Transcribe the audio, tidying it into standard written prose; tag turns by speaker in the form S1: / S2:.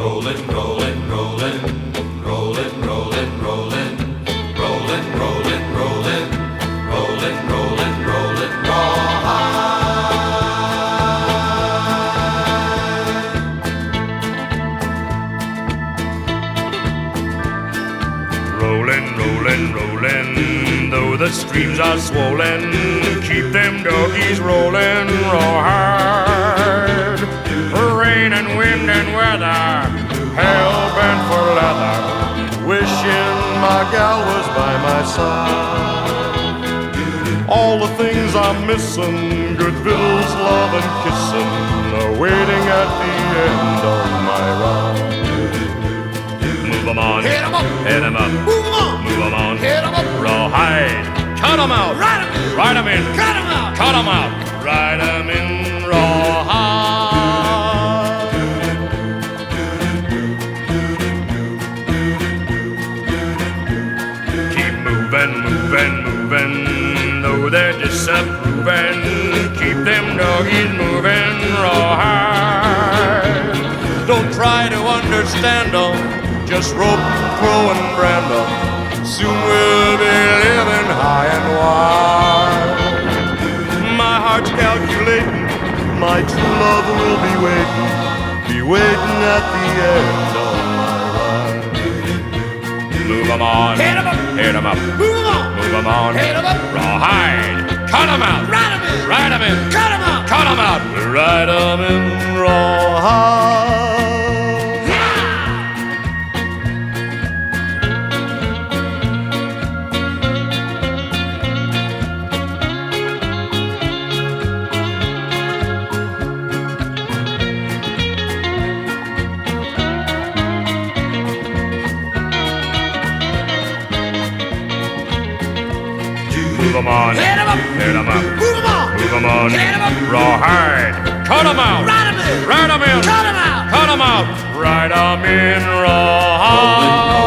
S1: Rollin', rollin', rollin', rollin', rollin', rollin', rollin', rollin', rollin', rollin', rollin', rollin',
S2: Rollin', rollin', rollin', though the streams are swollen, keep them doggies rollin' rawhide. Rain and wind and weather, hell-bent for leather, wishing my gal was by my side. All the things I'm missing, good victuals, love and kissing, are waiting at the end of my ride. Move 'em on,
S3: Hit 'em up,
S2: hit 'em up,
S3: move 'em on,
S2: move 'em on,
S3: hit 'em up,
S2: rawhide. Cut 'em out,
S3: ride 'em in,
S2: ride 'em in,
S3: cut 'em out,
S2: cut 'em out, ride 'em in rawhide. Keep moving, moving, moving, though they're disapproving, keep them doggies moving rawhide. Don't try to understand them, just rope, crow, and brand them. Soon we'll be living high and wide. My heart's calculating, my true love will be waiting at the end of my ride. Move 'em on,
S3: hit 'em up,
S2: hit 'em up,
S3: move 'em on,
S2: move 'em on,
S3: hit 'em up,
S2: rawhide. Cut 'em out,
S3: ride 'em in,
S2: ride 'em in,
S3: cut 'em out,
S2: cut 'em out, ride 'em in rawhide. Move 'em on,
S3: hit 'em up,
S2: hit 'em up,
S3: move 'em on,
S2: move 'em on,
S3: hit 'em up,
S2: rawhide. Cut 'em out,
S3: ride 'em in,
S2: ride 'em in,
S3: cut 'em out.
S2: cut 'em out, ride 'em in rawhide.